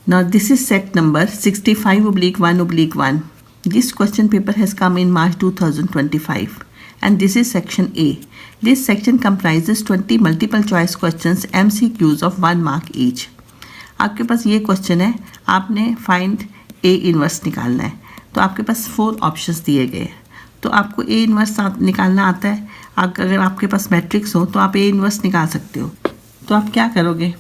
Now this is set number 65/1/1. This question paper has come in March 2025 and this is section A. This section comprises 20 multiple choice questions MCQs of 1 mark each. आपके पास ये question है, आपने find A inverse निकालना है, तो आपके पास 4 options दिए गए हैं. तो आपको A इन्वर्स निकालना आता है. अगर आपके पास मैट्रिक्स हो तो आप A इन्वर्स निकाल सकते हो. तो आप क्या करोगे,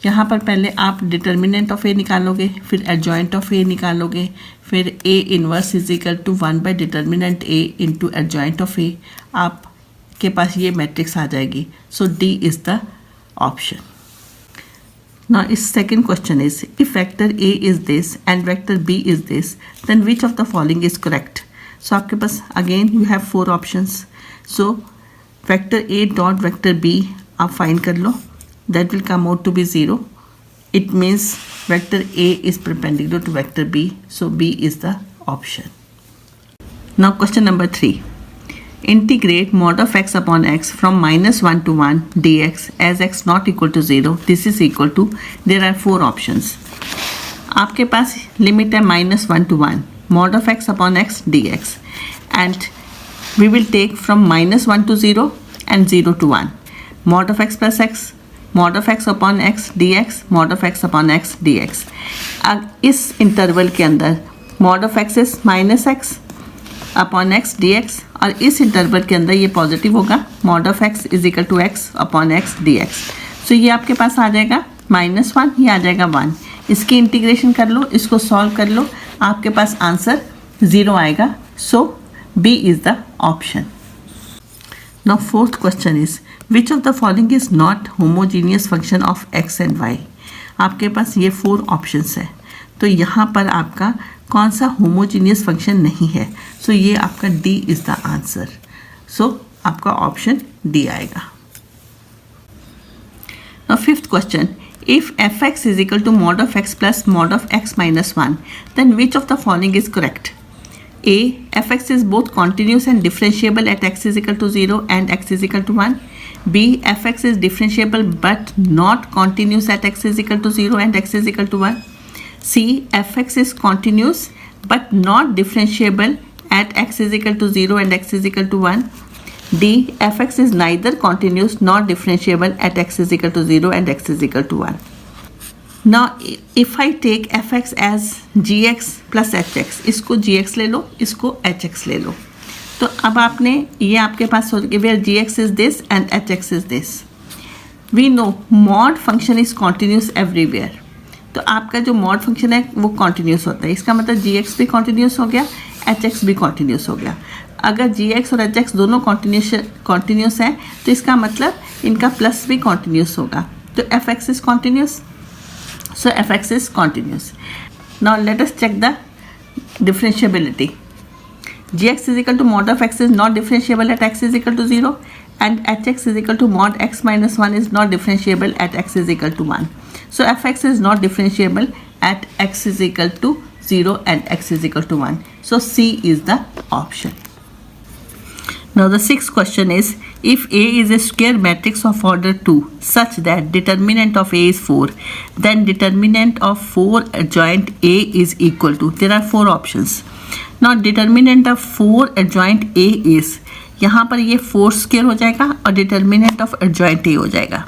यहाँ पर पहले आप डिटर्मिनेंट ऑफ ए निकालोगे, फिर एडजॉइंट ऑफ ए निकालोगे, फिर A inverse is equal to 1 by determinant A into adjoint of A. आपके पास ये मैट्रिक्स आ जाएगी. So D is the option. Now इस second question is if vector A is this and vector B is this then which of the following is correct. So आपके पास again you have 4 options. So vector A dot vector B आप find कर लो. That will come out to be 0. It means vector A is perpendicular to vector B, so B is the option. Now question number 3. Integrate mod of x upon x from -1 to 1 dx as x not equal to 0. This is equal to, there are 4 options. आपके पास limit है -1 to 1 mod of x upon x dx and we will take from -1 to 0 and 0 to 1 mod of x plus x mod of x upon x dx mod of x upon x dx. अब इस interval के अंदर mod of x is -x upon x dx और इस interval के अंदर ये positive होगा mod of x is equal to x upon x dx. So ये आपके पास आ जाएगा -1, ये आ जाएगा 1. इसकी इंटीग्रेशन कर लो, इसको सॉल्व कर लो, आपके पास आंसर 0 आएगा. सो B is the option. Now fourth question is which of the following is not homogeneous function of x and y. आपके पास ये 4 ऑप्शंस है, तो यहाँ पर आपका कौन सा होमोजीनियस फंक्शन नहीं है. सो ये आपका D is the answer. So आपका ऑप्शन D आएगा. Now fifth question, if fx is equal to mod of x plus mod of x minus 1 then which of the following is correct. A. fx is both continuous and differentiable at x is equal to 0 and x is equal to 1. B. fx is differentiable but not continuous at x is equal to 0 and x is equal to 1. C. fx is continuous but not differentiable at x is equal to 0 and x is equal to 1. D. fx is neither continuous nor differentiable at x is equal to 0 and x is equal to 1. Now if I take fx as gx plus hx, इसको gx ले लो, इसको hx ले लो, तो अब आपने ये आपके पास हो गया where gx is this and hx is this. We know mod function is continuous everywhere. तो आपका जो mod function है वो continuous होता है. इसका मतलब gx भी continuous हो गया, hx भी continuous हो गया. अगर gx और hx दोनों continuous है तो इसका मतलब इनका प्लस भी continuous होगा. तो fx is continuous. So fx is continuous. Now let us check the differentiability. Gx is equal to mod of x is not differentiable at x is equal to 0 and hx is equal to mod x minus 1 is not differentiable at x is equal to 1. So fx is not differentiable at x is equal to 0 and x is equal to 1. So C is the option. Now the sixth question is if A is a square matrix of order 2 such that determinant of A is 4 then determinant of 4 adjoint A is equal to, there are 4 options. Now determinant of 4 adjoint A is, यहाँ पर ये 4 square हो जाएगा और determinant of adjoint A हो जाएगा.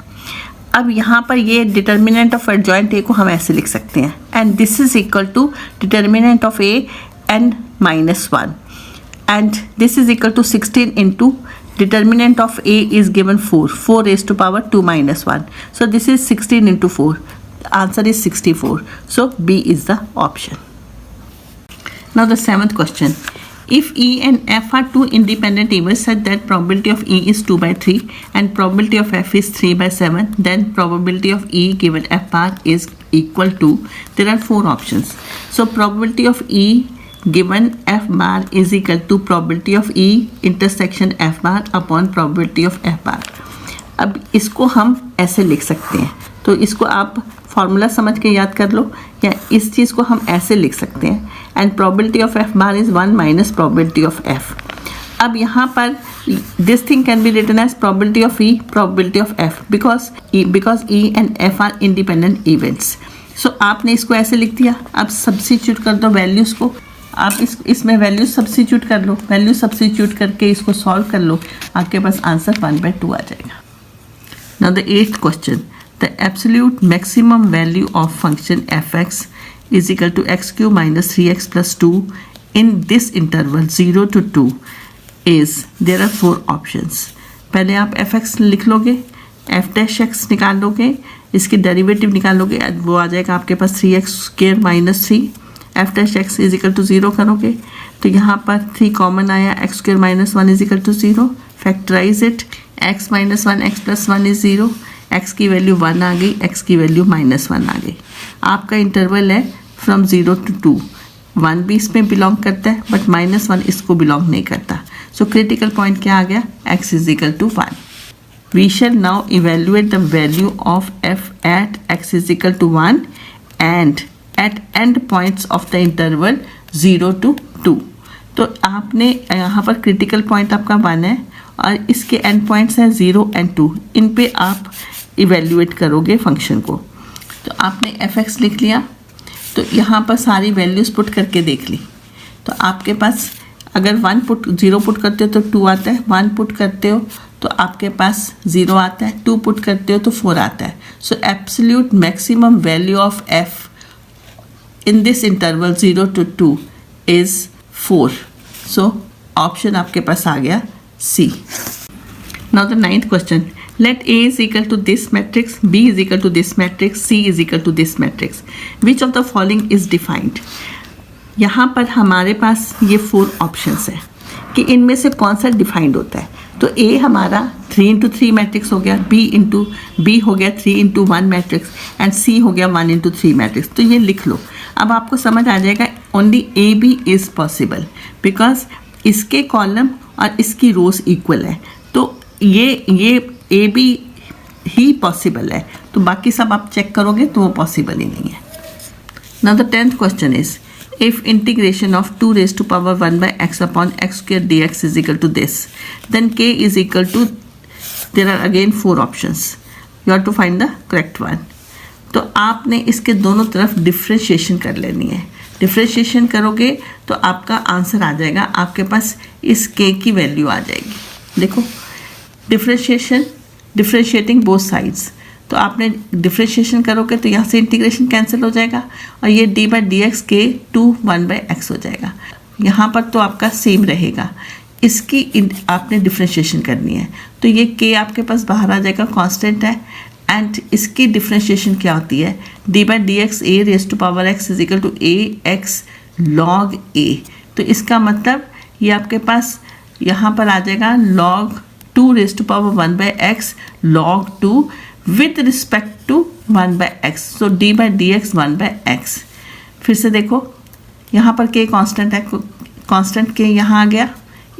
अब यहाँ पर ये determinant of adjoint A को हम ऐसे लिख सकते हैं and this is equal to determinant of A n minus 1 and this is equal to 16 into determinant of A is given 4 raised to power 2 minus 1. So this is 16 into 4. The answer is 64. So B is the option. Now the seventh question. If E and F are 2 independent events such that probability of E is 2 by 3 and probability of F is 3 by 7 then probability of E given F bar is equal to, there are 4 options. So probability of E given F bar is equal to probability of E intersection F bar upon probability of F bar. अब इसको हम ऐसे लिख सकते हैं, तो इसको आप फॉर्मूला समझ के याद कर लो या इस चीज़ को हम ऐसे लिख सकते हैं and probability of F bar is 1 minus probability of F. अब यहाँ पर this thing can be written as probability of E, probability of F because E and F are independent events. सो आपने इसको ऐसे लिख दिया। अब सब्स्टिट्यूट कर दो वैल्यूज़ को, आप इसमें वैल्यूज सब्स्टिट्यूट कर लो, वैल्यू सब्स्टिट्यूट करके इसको सॉल्व कर लो, आपके पास आंसर 1/2 आ जाएगा। Now the 8th question, the absolute maximum value of function f(x) is equal to x³ minus 3x plus 2 in this interval 0 to 2 is, there are 4 options। पहले आप f(x) लिख लोगे, f'(x) निकाल लोगे, इसकी डेरिवेटिव निकालोगे, वो आ जाएगा आपके पास 3x² minus 3, f'(x) is equal to 0 करोगे तो यहाँ पर 3 कॉमन आया, x² minus 1 is equal to 0, factorize it, x minus 1 x plus 1 इज 0, x की वैल्यू 1 आ गई, x की वैल्यू -1 आ गई। आपका इंटरवल है फ्रॉम 0 to 2, 1 भी इसमें बिलोंग करता है बट -1 इसको बिलोंग नहीं करता। सो क्रिटिकल पॉइंट क्या आ गया, x is equal to 1। We shall now evaluate the value of f at x is equal to 1 and at end points of the interval 0 to 2। तो आपने यहाँ पर क्रिटिकल पॉइंट आपका 1 है और इसके एंड पॉइंट्स हैं 0 and 2, इन पे आप इवेल्युएट करोगे फंक्शन को। तो आपने f(x) लिख लिया, तो यहाँ पर सारी वैल्यूज़ पुट करके देख ली, तो आपके पास अगर 0 पुट करते हो तो 2 आता है, 1 पुट करते हो तो आपके पास 0 आता है, 2 पुट करते हो तो 4 आता है। सो absolute maximum value of f in this interval 0 to 2 is 4। So option आपके पास आ गया C। Now the 9th question, let A is equal to this matrix, B is equal to this matrix, C is equal to this matrix, which of the following is defined। यहाँ पर हमारे पास ये 4 options है कि इनमें से कौन सा डिफाइंड होता है। तो A हमारा 3 into 3 मैट्रिक्स हो गया, B हो गया 3 into 1 मैट्रिक्स एंड C हो गया 1 into 3 मैट्रिक्स। तो ये लिख लो, अब आपको समझ आ जाएगा only A B is possible because इसके कॉलम और इसकी रोज इक्वल है, तो ये ए बी ही पॉसिबल है, तो बाकी सब आप चेक करोगे तो वो पॉसिबल ही नहीं है। Now the 10th question is, if integration of 2 raised to power 1 by x upon x square dx is equal to this, then k is equal to, there are again 4 options, you have to find the correct one। तो आपने इसके दोनों तरफ differentiation कर लेनी है। Differentiation करोगे तो आपका आंसर आ जाएगा, आपके पास इस k की वैल्यू आ जाएगी। देखो डिफ्रेंशिएटिंग बोथ साइड्स, तो आपने डिफ्रेंशिएशन करोगे तो यहाँ से इंटीग्रेशन कैंसिल हो जाएगा और ये d/dx के 1/x हो जाएगा। यहाँ पर तो आपका सेम रहेगा, इसकी आपने डिफ्रेंशिएशन करनी है, तो ये k आपके पास बाहर आ जाएगा, कांस्टेंट है, एंड इसकी डिफ्रेंशिएशन क्या होती है, d/dx a raised to power x is equal to ax log a। तो इसका मतलब ये आपके पास यहाँ पर आ जाएगा log 2 raised to power 1/x log 2 with respect to 1/x, so d/dx 1/x। फिर से देखो यहाँ पर k कांस्टेंट है, कांस्टेंट k यहाँ आ गया,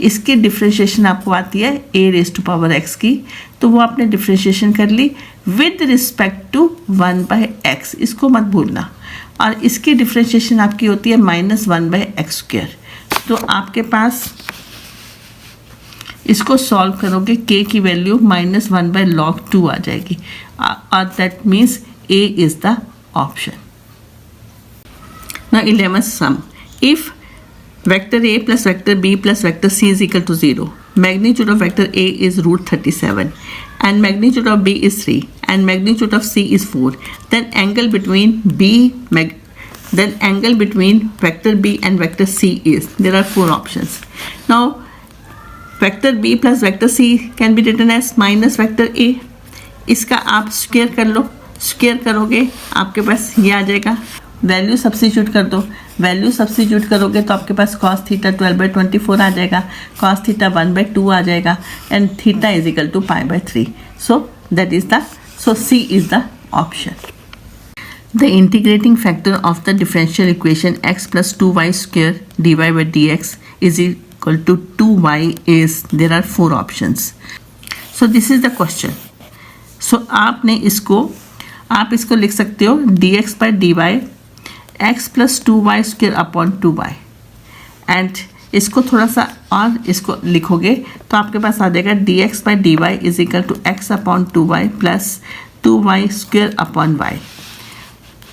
इसकी डिफ्रेंशिएशन आपको आती है a raised to power x की, तो वो आपने डिफ्रेंशिएशन कर ली विद रिस्पेक्ट टू 1/x, इसको मत भूलना, और इसकी डिफ्रेंशिएशन आपकी होती है -1/x²। तो आपके पास इसको सॉल्व करोगे k की वैल्यू -1/log 2 आ जाएगी, और that means a is the option. Now 11th sum, if vector a plus vector b plus vector c is equal to 0, magnitude of vector a is √37 and magnitude of b is 3 and magnitude of c is 4, then angle between vector b and vector c is, there are 4 options। Now vector b plus vector c can be written as minus vector a, इसका आप square कर लो, square करोगे आपके पास ये आ जाएगा, value substitute कर दो, वैल्यू सब्स्टिट्यूट करोगे तो आपके पास cos थीटा 12/24 आ जाएगा, cos थीटा 1/2 आ जाएगा, and theta is equal to π/3। So that is the, so C is the option. The integrating factor of the differential equation x plus 2y square dy/dx is equal to 2y is, there are 4 options। so this is the question। so आपने आप इसको लिख सकते हो dx/dy x plus 2y square upon 2y, and इसको थोड़ा सा और इसको लिखोगे तो आपके पास आ जाएगा dx/dy is equal to x upon 2y plus 2y square upon y।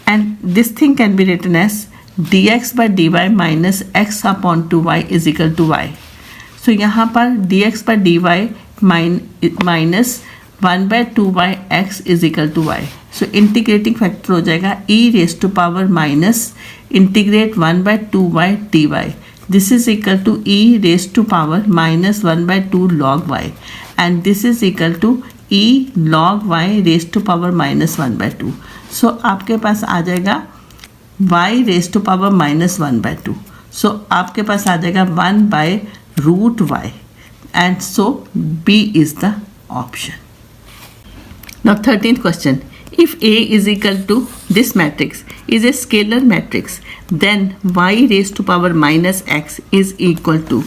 and this thing can be written as dx by dy minus x upon 2y is equal to y. So यहाँ पर dx by dy minus 1 by 2y x is equal to y. So integrating factor हो जाएगा e raised to power minus integrate 1 by 2y dy. This is equal to e raised to power minus 1 by 2 log y, and this is equal to e log y raised to power minus 1 by 2. So आपके पास आ जाएगा y raised to power minus 1 by 2. So आपके पास आ जाएगा 1 by root y, and so B is the option. Now 13th question. If A is equal to this matrix is a scalar matrix, then y raised to power minus x is equal to,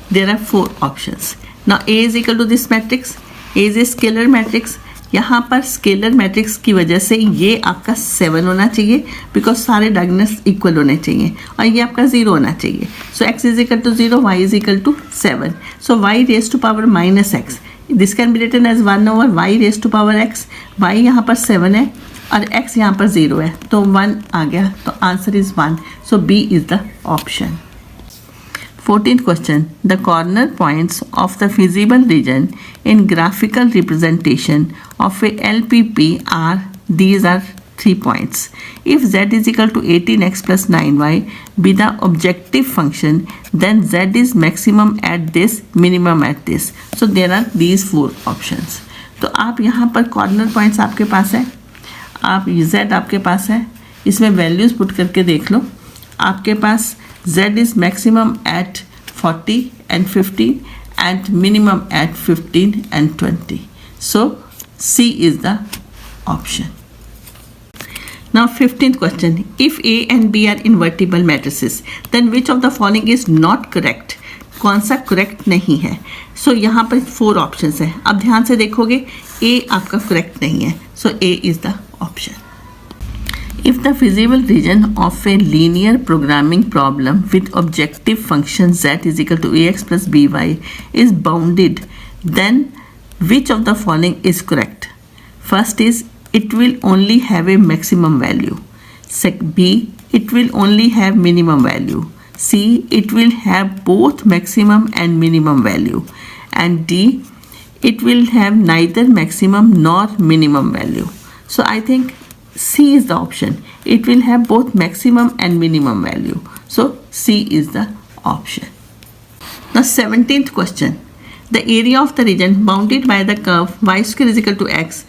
there are 4 options. Now A is equal to this matrix, A is a scalar matrix. यहाँ पर scalar matrix की वजह से ये आपका 7 होना चाहिए, because सारे डायगोनल्स इक्वल होने चाहिए, और ये आपका 0 होना चाहिए. So x is equal to 0, y is equal to 7. So y raise to power minus x, this can be written as 1 over y raise to power x. y यहाँ पर 7 है और x यहाँ पर 0 है, तो 1 आ गया, तो answer is 1. So B is the option. 14th question. The corner points of the feasible region in graphical representation of a LPP are, these are 3 points. If z is equal to 18x plus 9y be the objective function, then z is maximum at this, minimum at this. So there are these 4 options. तो आप यहाँ पर corner points आपके पास है, आप z आपके पास है, इसमें वैल्यूज़ पुट करके देख लो. आपके पास z is maximum at 40 and 15 and minimum at 15 and 20. So C is the option. Now 15th question. If A and B are invertible matrices, then which of the following is not correct? कौन सा correct नहीं है? So यहाँ पर 4 options हैं. अब ध्यान से देखोगे A आपका correct नहीं है. So A is the option. If the feasible region of a linear programming problem with objective function z is equal to ax plus by is bounded, then which of the following is correct? First is it will only have a maximum value. B, it will only have minimum value. C, it will have both maximum and minimum value. And D, it will have neither maximum nor minimum value. So I think C is the option. It will have both maximum and minimum value. So C is the option. Now 17th question. The area of the region bounded by the curve y square is equal to x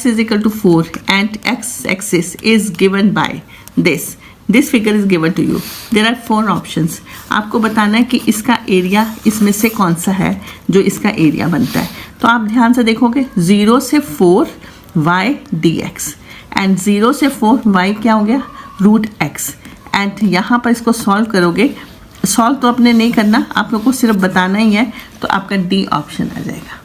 is equal to 4 and x-axis is given by this. This figure is given to you. There are 4 options. आपको बताना है कि इसका area इसमें से कौन सा है जो इसका एरिया बनता है. तो आप ध्यान से देखोगे 0 से 4 y dx एंड 0 से 4 y क्या हो गया रूट x. एंड यहाँ पर इसको सॉल्व करोगे, सॉल्व तो अपने नहीं करना, आप लोग को सिर्फ बताना ही है, तो आपका डी ऑप्शन आ जाएगा.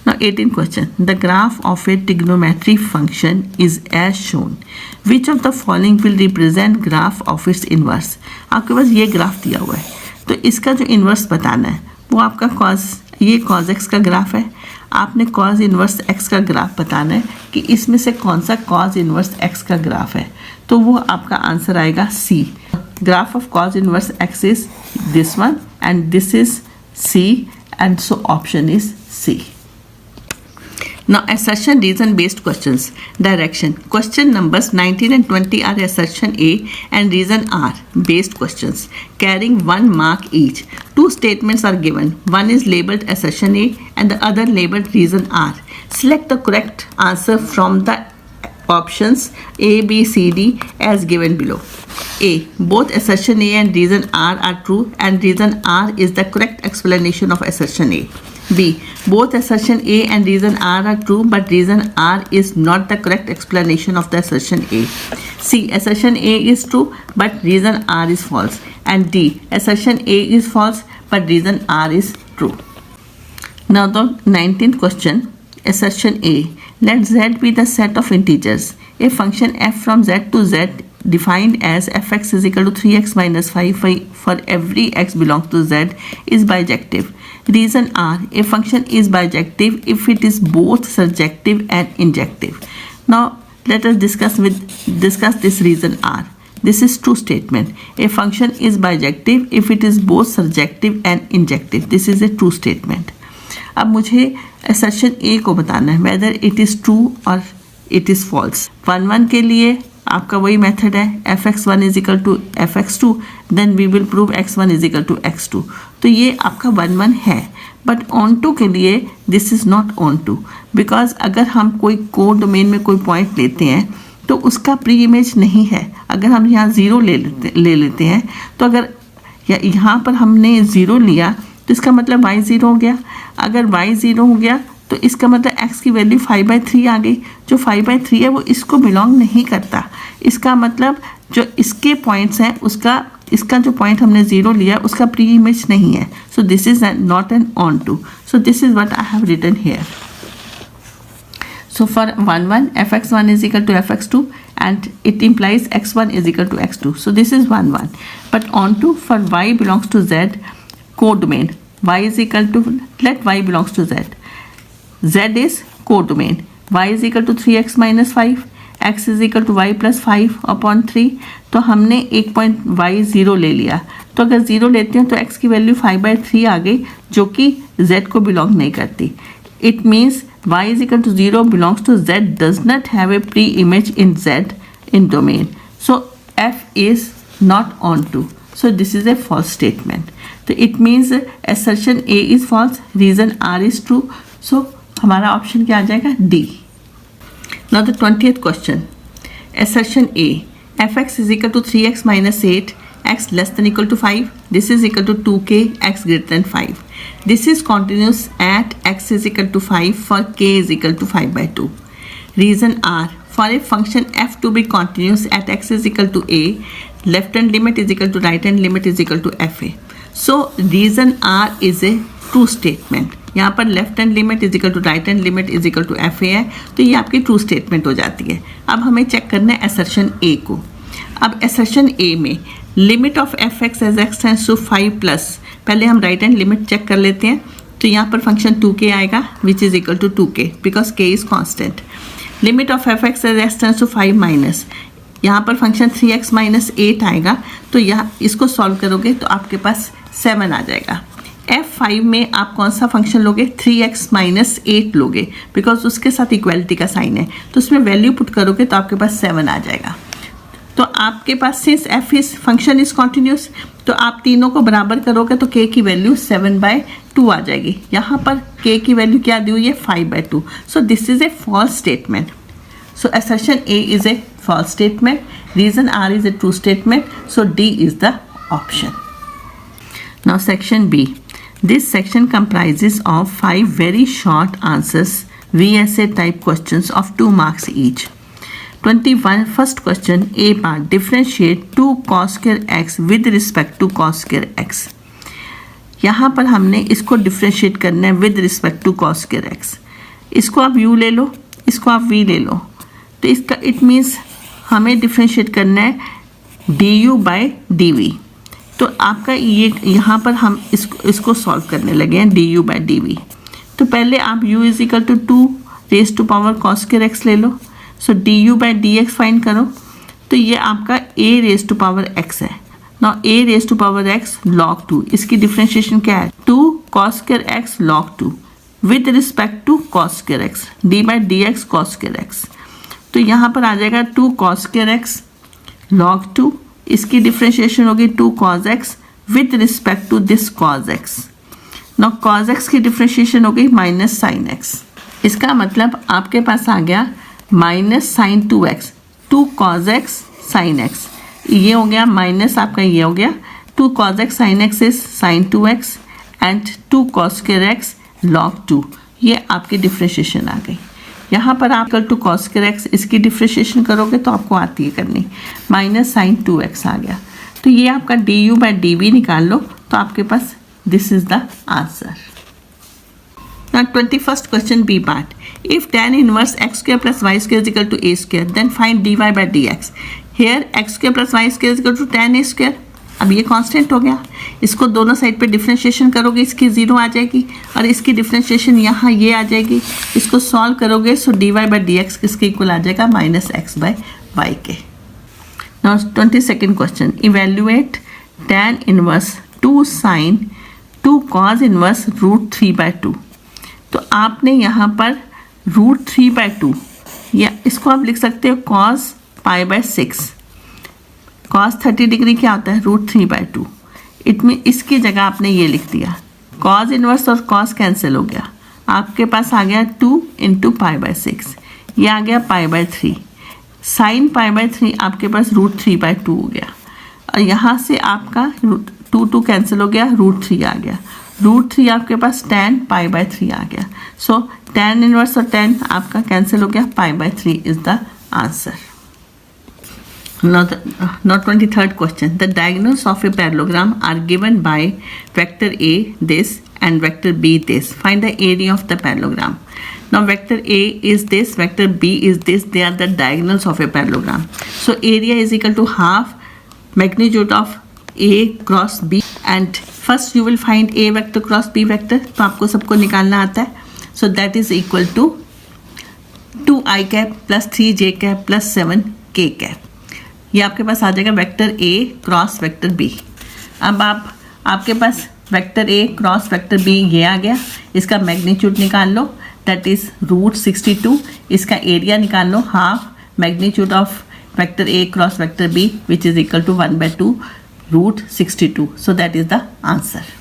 Now 18th question. The graph of a trigonometry function is as shown. Which of the following will represent graph of its inverse? आपके पास ये ग्राफ दिया हुआ है, तो इसका जो इन्वर्स बताना है वो आपका cos, ये cos x का ग्राफ है, आपने cos इन्वर्स x का ग्राफ बताना है कि इसमें से कौन सा cos इन्वर्स x का ग्राफ है, तो वो आपका आंसर आएगा C. Graph of cos inverse x is this one and this is C, and so option is C. Now assertion reason based questions. Direction. Question numbers 19 and 20 are assertion A and reason R based questions carrying 1 mark each. 2 statements are given. One is labeled assertion A and the other labeled reason R. Select the correct answer from the options A, B, C, D as given below. A. Both assertion A and reason R are true and reason R is the correct explanation of assertion A. B. Both assertion A and reason R are true but reason R is not the correct explanation of the assertion A. C. Assertion A is true but reason R is false. And D. Assertion A is false but reason R is true. Now the 19th question. Assertion A. Let Z be the set of integers. A function f from Z to Z defined as fx is equal to 3x minus 5 for every x belongs to Z is bijective. Reason R. A function is bijective if it is both surjective and injective. Now Let us discuss this reason R. This is true statement. A function is bijective if it is both surjective and injective. This is a true statement. अब मुझे assertion A को बताना है whether it is true or it is false. 1 के लिए आपका वही method है fx1 is equal to fx2, then we will prove x1 is equal to x2. तो ये आपका 1 है, बट ऑन टू के लिए this is not onto, because अगर हम कोई को डोमेन में कोई पॉइंट लेते हैं तो उसका प्री इमेज नहीं है. अगर हम यहाँ 0 ले लेते हैं तो अगर यहाँ पर हमने 0 लिया तो इसका मतलब y 0 हो गया. अगर y 0 हो गया तो इसका मतलब x की वैल्यू 5/3 आ गई. जो 5/3 है वो इसको बिलोंग नहीं करता. इसका मतलब जो इसके पॉइंट्स हैं इसका जो पॉइंट हमने 0 लिया उसका प्री इमेज नहीं है. So this is not an onto. So this is what I have written here. So for 1 fx1 is equal to fx2 and it implies x1 is equal to x2. So this is 1. But on to for y belongs to z codomain, y is equal to, let y belongs to z. Z is codomain. Y is equal to 3x minus 5. X is equal to y plus 5 upon 3. तो हमने एक point y 0 ले लिया. तो अगर 0 लेते हैं तो x की वैल्यू 5/3 आ गई जो कि z को बिलोंग नहीं करती. It means y is equal to 0 belongs to z does not have a pre-image in z in domain. So f is not onto. So this is a false statement. So it means assertion A is false, reason R is true. So हमारा option क्या आ जाएगा? D. Now the 20th question. Assertion A. fx is equal to 3x minus 8, x less than equal to 5. This is equal to 2k, x greater than 5. This is continuous at x is equal to 5 for k is equal to 5/2. Reason R. For a function f to be continuous at x is equal to a, left hand limit is equal to right hand limit is equal to fa. So reason R is a true statement. यहाँ पर left hand limit is equal to right hand limit is equal to f a है, तो ये आपकी true statement हो जाती है. अब हमें चेक करना है असर्शन ए को. अब असर्शन ए में limit of f x as x tends to 5 plus, पहले हम राइट हैंड लिमिट चेक कर लेते हैं. तो यहाँ पर फंक्शन 2k आएगा which is equal to 2k because k is constant. Limit of f x as x tends to 5 minus, यहाँ पर फंक्शन 3x माइनस 8 आएगा. तो यहाँ इसको सॉल्व करोगे तो आपके पास 7 आ जाएगा. F5 में आप कौन सा फंक्शन लोगे? 3x माइनस 8 लोगे बिकॉज उसके साथ इक्वालिटी का साइन है. तो उसमें वैल्यू पुट करोगे तो आपके पास 7 आ जाएगा. तो आपके पास since f is function is continuous तो आप तीनों को बराबर करोगे तो k की वैल्यू 7/2 आ जाएगी. यहाँ पर k की वैल्यू क्या दी हुई है? 5/2. So this is a false statement. So assertion A is a false statement. Reason R is a true statement. So D is the option. Now section B. This section comprises of 5 very short answers, VSA type questions of 2 marks each. 21 first question A part, differentiate 2 cos square x with respect to cos square x. यहाँ पर हमने इसको differentiate करना है with respect to cos square x. इसको आप u ले लो, इसको आप v ले लो. तो इसका इट मीन्स हमें डिफ्रेंशिएट करना है du/dv. तो आपका ये यहाँ पर हम इसको सॉल्व करने लगे हैं du/dv. तो पहले आप u is equal to 2 raise to power cos square x ले लो. सो du/dx फाइंड करो. तो ये आपका a raise to power x है. Now a raise to power x log 2. इसकी डिफ्रेंशिएशन क्या है? 2 cos square x log 2 with respect to cos square x, d/dx cos square x. तो यहाँ पर आ जाएगा 2 cos square x log 2. इसकी differentiation होगी 2 cos x with respect to this cos x. Now cos x की differentiation हो गई minus sign x. इसका मतलब आपके पास आ गया minus sine 2x, 2 cos x sine x. ये हो गया माइनस आपका ये हो गया 2 cos x sine x is sine 2x and 2 cos square x log 2. ये आपकी डिफ्रेंशिएशन आ गई. यहाँ पर आप कल टू cos square x इसकी डिफ्रेंशिएशन करोगे तो आपको आती है करनी माइनस साइन 2x आ गया. तो ये आपका du/dv निकाल लो तो आपके पास this is the answer. Now 21st question B part. If tan inverse x square plus y square is equal to a square, then find dy/dx. Here x square plus y square is equal to tan a square. अब ये constant हो गया, इसको दोनों side पे differentiation करोगे, इसकी 0 आ जाएगी और इसकी डिफ्रेंशिएशन यहाँ ये आ जाएगी। इसको सॉल्व करोगे सो dy बाई डी एक्स किसके इक्वल आ जाएगा, -x बाई वाई के। Now 22nd question, evaluate tan inverse 2 sin 2 cos inverse √3/2। तो आपने यहाँ पर √3/2 या इसको आप लिख सकते हो cos π/6। cos 30 डिग्री क्या होता है, √3/2। इसमें इसकी जगह आपने ये लिख दिया, cos इनवर्स और cos कैंसिल हो गया, आपके पास आ गया 2 × π/6, ये आ गया π/3। sin π/3 आपके पास √3/2 हो गया और यहाँ से आपका 2 कैंसिल हो गया, √3 आ गया, √3 आपके पास tan π/3 आ गया। सो tan इनवर्स और tan आपका कैंसिल हो गया, π/3 is the answer. Now 23rd question, the diagonals of a parallelogram are given by vector A this and vector B this. Find the area of the parallelogram. Now vector A is this, vector B is this, they are the diagonals of a parallelogram. So area is equal to half magnitude of A cross B, and first you will find A vector cross B vector, तो आपको सबको निकालना आता है। So that is equal to 2i cap plus 3j cap plus 7k cap। ये आपके पास आ जाएगा vector A cross vector B। अब आपके पास vector A cross vector B ये आ गया, इसका मैग्नीट्यूड निकाल लो, दैट इज √62। इसका एरिया निकाल लो, half magnitude of vector A cross vector B which is equal to 1/2 √62। So that is the answer.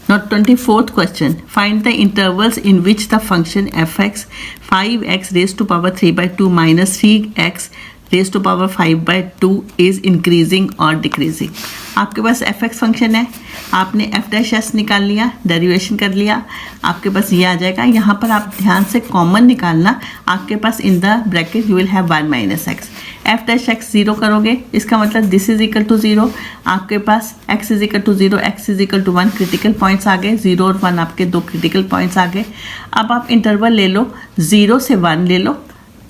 Now 24th question, find the intervals in which the function fx 5x raised to power 3/2 minus 3x raised to power 5/2 is increasing or decreasing। आपके पास fx function है, आपने f' निकाल लिया, derivation कर लिया, आपके पास ये आ जाएगा। यहाँ पर आप ध्यान से कॉमन निकालना, आपके पास in the bracket you will have 1 - x। f' 0 करोगे, इसका मतलब दिस इज इक्वल टू 0, आपके पास x is equal to 0, x is equal to 1, critical points आ गए, 0 और 1 आपके दो क्रिटिकल पॉइंट्स आ गए। अब आप इंटरवल ले लो, 0 से 1 ले लो,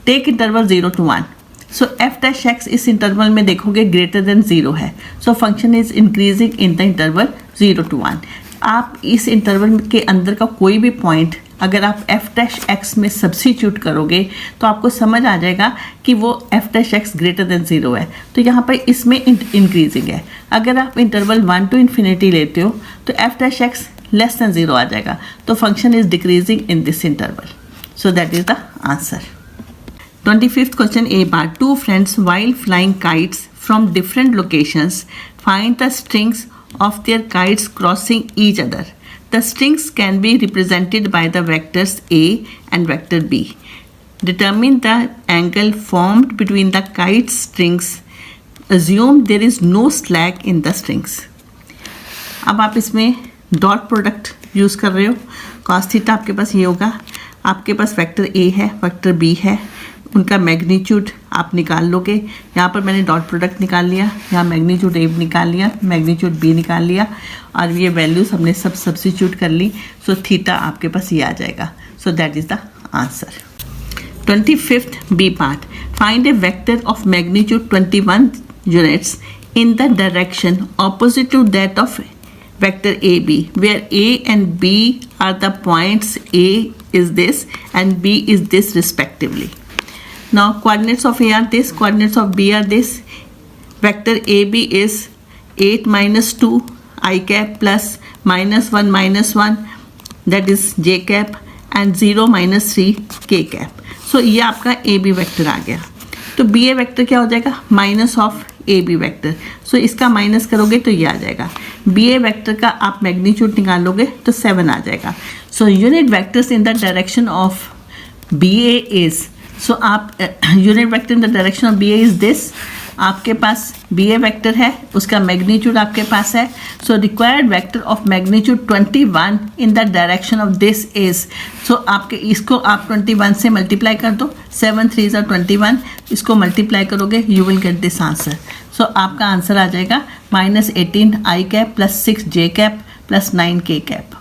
take interval 0 to 1। So f' इस इंटरवल में देखोगे ग्रेटर देन 0 है, so function is increasing in the interval 0 to 1। आप इस इंटरवल के अंदर का कोई भी पॉइंट अगर आप f' में सब्स्टिट्यूट करोगे तो आपको समझ आ जाएगा कि वो f' ग्रेटर देन 0 है, तो यहाँ पर इसमें इंक्रीजिंग है। अगर आप इंटरवल 1 to infinity लेते हो तो f' लेस देन 0 आ जाएगा, तो function is decreasing in this interval. So that is the answer. 25th question, A bar, two friends while flying kites from different locations find the strings of their kites crossing each other. The strings can be represented by the vectors A and vector B. Determine the angle formed between the kite strings. Assume there is no slack in the strings. अब आप इसमें dot product use कर रहे हो, cos theta आपके पास ये होगा, आपके पास वेक्टर A है, वेक्टर B है, उनका मैग्नीट्यूड आप निकाल लोगे। यहाँ पर मैंने डॉट प्रोडक्ट निकाल लिया, यहाँ मैग्नीट्यूड A निकाल लिया, मैग्नीट्यूड B निकाल लिया और ये वैल्यूज हमने सब सब्स्टिट्यूट कर ली। सो थीटा आपके पास ये आ जाएगा। So that is the answer. 25th B part, find a vector of magnitude 21 units in the direction opposite to that of vector AB, where A and B are the points A is this and B is this respectively. Now coordinates of A are this, coordinates of B are this. Vector AB is 8 - 2 I cap plus -1 - 1 that is J cap and 0 - 3 K cap. So ये आपका AB vector आ गया। तो BA vector क्या हो जाएगा, minus of AB vector. सो इसका minus करोगे तो ये आ जाएगा। BA वेक्टर का आप मैग्नीट्यूड निकालोगे तो 7 आ जाएगा। So unit vectors in the direction of BA is, so आप unit vector in the direction of BA is this, आपके पास BA वेक्टर है, उसका मैग्नीट्यूड आपके पास है। So required vector of magnitude 21 in the direction of this is, so आपके इसको आप 21 से मल्टीप्लाई कर दो, 7 3 are 21, इसको मल्टीप्लाई करोगे you will get this answer. So आपका आंसर आ जाएगा -18 I cap plus 6 J cap plus 9 K cap।